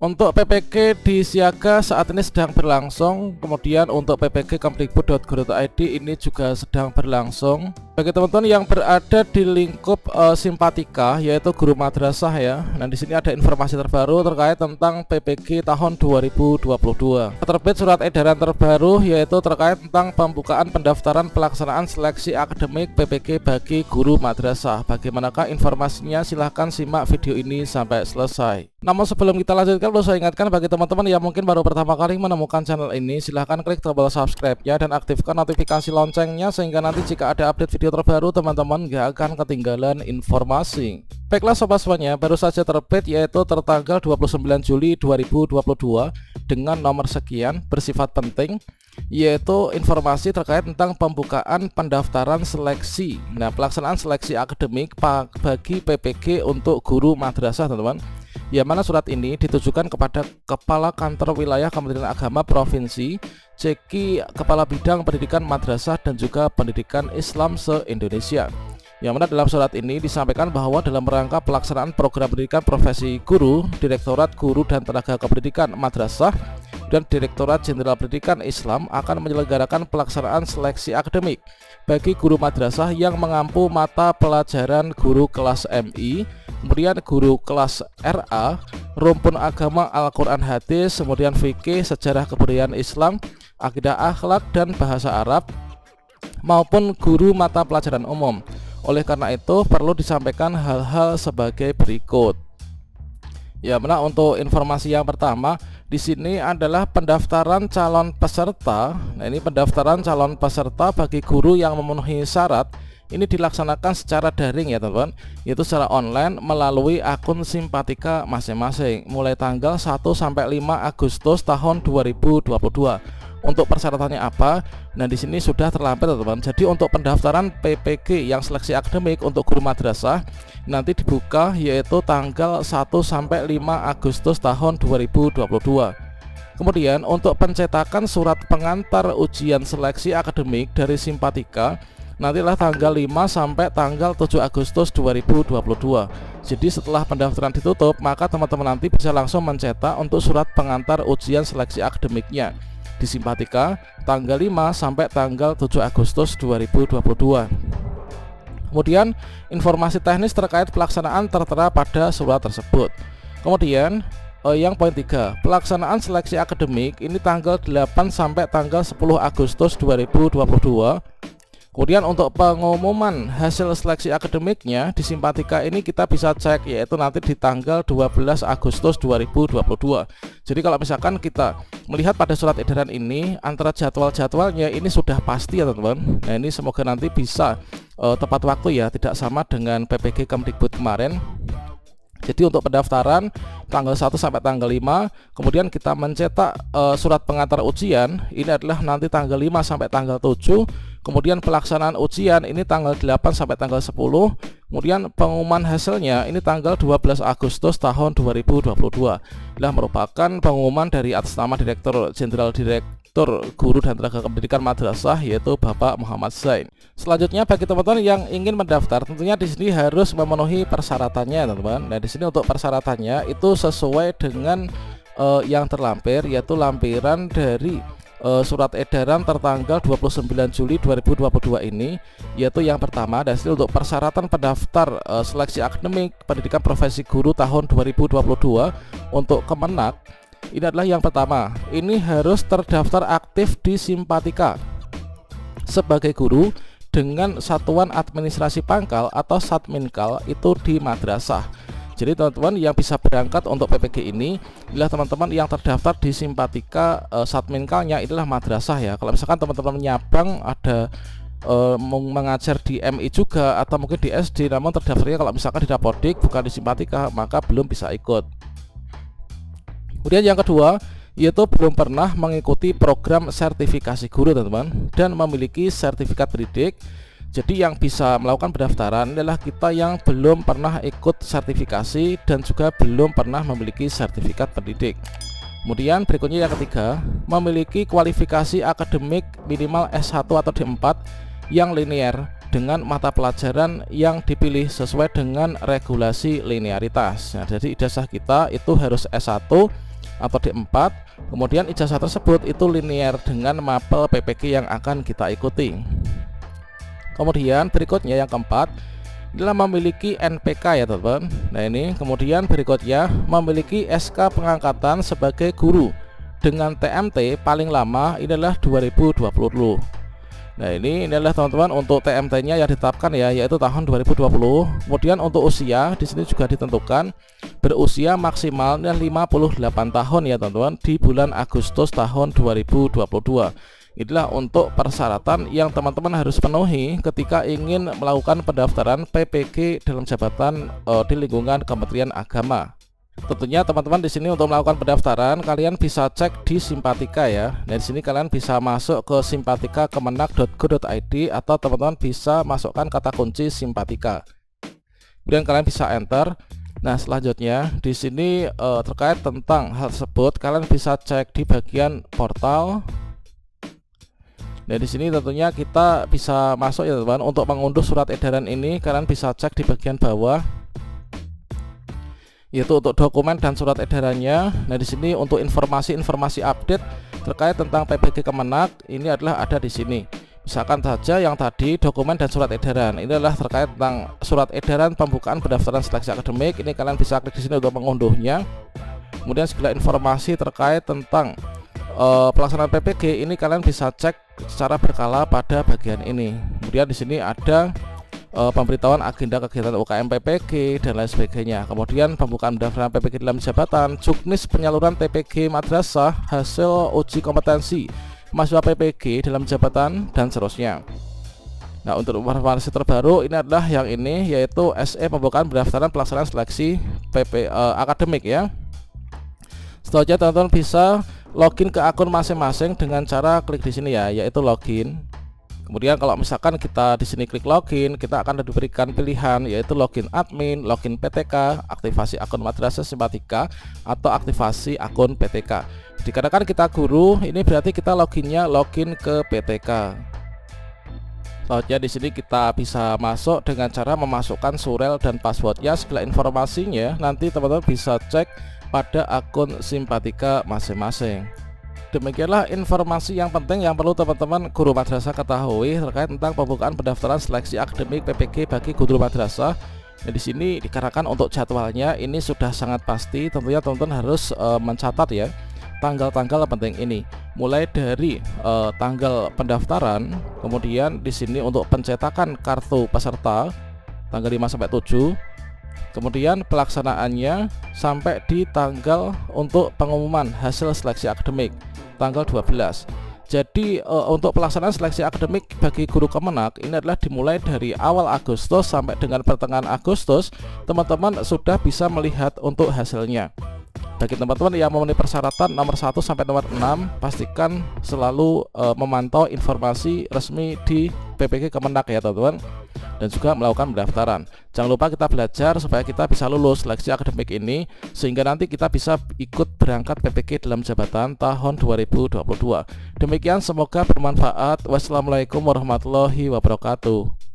Untuk PPG di Siaga saat ini sedang berlangsung. Kemudian untuk PPG kemdikbud.go.id ini juga sedang berlangsung. Bagi teman-teman yang berada di lingkup Simpatika, yaitu guru madrasah ya. Nah, di sini ada informasi terbaru terkait tentang PPG tahun 2022. Terbit surat edaran terbaru yaitu terkait tentang pembukaan pendaftaran pelaksanaan seleksi akademik PPG bagi guru madrasah. Bagaimanakah informasinya? Silahkan simak video ini sampai selesai. Namun sebelum kita lanjutkan, perlu saya ingatkan bagi teman-teman yang mungkin baru pertama kali menemukan channel ini, silahkan klik tombol subscribe-nya dan aktifkan notifikasi loncengnya sehingga nanti jika ada update video terbaru teman-teman gak akan ketinggalan informasi. Baiklah sobat semuanya, baru saja terbit yaitu tertanggal 29 Juli 2022 dengan nomor sekian bersifat penting, yaitu informasi terkait tentang pembukaan pendaftaran seleksi. Nah, pelaksanaan seleksi akademik bagi PPG untuk guru madrasah teman-teman. Yang mana surat ini ditujukan kepada Kepala Kantor Wilayah Kementerian Agama Provinsi, CEKI, Kepala Bidang Pendidikan Madrasah dan juga Pendidikan Islam se-Indonesia. Yang mana dalam surat ini disampaikan bahwa dalam rangka pelaksanaan program pendidikan profesi guru, Direktorat Guru dan Tenaga Kependidikan Madrasah dan Direktorat Jenderal Pendidikan Islam akan menyelenggarakan pelaksanaan seleksi akademik bagi guru madrasah yang mengampu mata pelajaran guru kelas MI, kemudian guru kelas RA, rumpun agama Al-Quran Hadis, kemudian fikih, sejarah kebudayaan Islam, akidah akhlak dan bahasa Arab, maupun guru mata pelajaran umum. Oleh karena itu perlu disampaikan hal-hal sebagai berikut. Ya, mana untuk informasi yang pertama di sini adalah pendaftaran calon peserta. Nah, ini pendaftaran calon peserta bagi guru yang memenuhi syarat ini dilaksanakan secara daring ya teman-teman, yaitu secara online melalui akun Simpatika masing-masing mulai tanggal 1 sampai 5 Agustus tahun 2022. Untuk persyaratannya apa? Nah, di sini sudah terlampir teman-teman. Jadi untuk pendaftaran PPG yang seleksi akademik untuk guru madrasah nanti dibuka yaitu tanggal 1 sampai 5 Agustus tahun 2022. Kemudian untuk pencetakan surat pengantar ujian seleksi akademik dari Simpatika nantilah tanggal 5 sampai tanggal 7 Agustus 2022. Jadi setelah pendaftaran ditutup, maka teman-teman nanti bisa langsung mencetak untuk surat pengantar ujian seleksi akademiknya di Simpatika tanggal 5 sampai tanggal 7 Agustus 2022. Kemudian informasi teknis terkait pelaksanaan tertera pada surat tersebut. Kemudian yang poin 3, pelaksanaan seleksi akademik ini tanggal 8 sampai tanggal 10 Agustus 2022. Kemudian untuk pengumuman hasil seleksi akademiknya di Simpatika ini kita bisa cek yaitu nanti di tanggal 12 Agustus 2022. Jadi kalau misalkan kita melihat pada surat edaran ini antara jadwal-jadwalnya ini sudah pasti ya teman-teman. Nah, ini semoga nanti bisa tepat waktu ya, tidak sama dengan PPG Kemdikbud kemarin. Jadi untuk pendaftaran tanggal 1 sampai tanggal 5, kemudian kita mencetak surat pengantar ujian ini adalah nanti tanggal 5 sampai tanggal 7. Kemudian pelaksanaan ujian ini tanggal 8 sampai tanggal 10. Kemudian pengumuman hasilnya ini tanggal 12 Agustus tahun 2022. Inilah merupakan pengumuman dari atas nama Direktur Jenderal Direktur Guru dan Tenaga Pendidikan Madrasah yaitu Bapak Muhammad Zain. Selanjutnya bagi teman-teman yang ingin mendaftar tentunya di sini harus memenuhi persyaratannya teman-teman. Nah, di sini untuk persyaratannya itu sesuai dengan yang terlampir yaitu lampiran dari surat edaran tertanggal 29 Juli 2022 ini, yaitu yang pertama dari untuk persyaratan pendaftar seleksi akademik pendidikan profesi guru tahun 2022 untuk Kemenak. Ini adalah yang pertama, ini harus terdaftar aktif di Simpatika sebagai guru dengan satuan administrasi pangkal atau Satminkal itu di madrasah. Jadi teman-teman yang bisa berangkat untuk PPG ini adalah teman-teman yang terdaftar di Simpatika Satminkalnya inilah madrasah ya. Kalau misalkan teman-teman nyabang ada mengajar di MI juga atau mungkin di SD namun terdaftarnya kalau misalkan di Dapodik bukan di Simpatika, maka belum bisa ikut. Kemudian yang kedua yaitu belum pernah mengikuti program sertifikasi guru teman-teman dan memiliki sertifikat pendidik. Jadi yang bisa melakukan pendaftaran adalah kita yang belum pernah ikut sertifikasi dan juga belum pernah memiliki sertifikat pendidik. Kemudian berikutnya yang ketiga, memiliki kualifikasi akademik minimal S1 atau D4 yang linear dengan mata pelajaran yang dipilih sesuai dengan regulasi linearitas. Nah, jadi ijazah kita itu harus S1 atau D4. Kemudian ijazah tersebut itu linear dengan mapel PPG yang akan kita ikuti. Kemudian berikutnya yang keempat adalah memiliki NPK ya teman-teman. Nah ini kemudian berikutnya memiliki SK pengangkatan sebagai guru dengan TMT paling lama ini adalah 2020. Nah ini adalah teman-teman untuk TMT-nya yang ditetapkan ya, yaitu tahun 2020. Kemudian untuk usia di sini juga ditentukan berusia maksimalnya 58 tahun ya teman-teman di bulan Agustus tahun 2022. Inilah untuk persyaratan yang teman-teman harus penuhi ketika ingin melakukan pendaftaran PPG dalam jabatan di lingkungan Kementerian Agama. Tentunya teman-teman di sini untuk melakukan pendaftaran kalian bisa cek di Simpatika ya. Nah di sini kalian bisa masuk ke simpatika.kemenak.go.id atau teman-teman bisa masukkan kata kunci Simpatika. Kemudian kalian bisa enter. Nah selanjutnya di sini terkait tentang hal tersebut kalian bisa cek di bagian portal. Nah di sini tentunya kita bisa masuk ya teman-teman. Untuk mengunduh surat edaran ini kalian bisa cek di bagian bawah, yaitu untuk dokumen dan surat edarannya. Nah di sini untuk informasi update terkait tentang PPG Kemenak ini adalah ada di sini. Misalkan saja yang tadi dokumen dan surat edaran ini adalah terkait tentang surat edaran pembukaan pendaftaran seleksi akademik. Ini kalian bisa klik di sini untuk mengunduhnya. Kemudian segala informasi terkait tentang pelaksanaan PPG ini kalian bisa cek secara berkala pada bagian ini. Kemudian di sini ada pemberitahuan agenda kegiatan UKM PPG dan lain sebagainya. Kemudian pembukaan pendaftaran PPG dalam jabatan, juknis penyaluran PPG madrasah, hasil uji kompetensi mahasiswa PPG dalam jabatan dan seterusnya. Nah untuk informasi terbaru ini adalah yang ini, yaitu SE pembukaan pendaftaran pelaksanaan seleksi akademik ya. Selanjutnya teman-teman bisa login ke akun masing-masing dengan cara klik di sini ya, yaitu login. Kemudian kalau misalkan kita di sini klik login, kita akan diberikan pilihan yaitu login admin, login PTK, aktivasi akun madrasah Simpatika, atau aktivasi akun PTK. Dikarenakan kita guru, ini berarti kita login ke PTK. Selanjutnya di sini kita bisa masuk dengan cara memasukkan surel dan passwordnya. Segala informasinya nanti teman-teman bisa cek pada akun Simpatika masing-masing. Demikianlah informasi yang penting yang perlu teman-teman guru madrasah ketahui terkait tentang pembukaan pendaftaran seleksi akademik PPG bagi guru madrasah. Nah, di sini dikarenakan untuk jadwalnya ini sudah sangat pasti, tentunya teman-teman harus mencatat ya tanggal-tanggal penting ini. Mulai dari tanggal pendaftaran, kemudian di sini untuk pencetakan kartu peserta tanggal 5 sampai 7. Kemudian pelaksanaannya sampai di tanggal untuk pengumuman hasil seleksi akademik tanggal 12. Jadi untuk pelaksanaan seleksi akademik bagi guru Kemenak ini adalah dimulai dari awal Agustus sampai dengan pertengahan Agustus. Teman-teman sudah bisa melihat untuk hasilnya. Bagi teman-teman yang memenuhi persyaratan nomor 1 sampai nomor 6, pastikan selalu memantau informasi resmi di PPG Kemenak ya teman-teman, dan juga melakukan pendaftaran. Jangan lupa kita belajar supaya kita bisa lulus seleksi akademik ini, sehingga nanti kita bisa ikut berangkat PPG dalam jabatan tahun 2022. Demikian, semoga bermanfaat. Wassalamualaikum warahmatullahi wabarakatuh.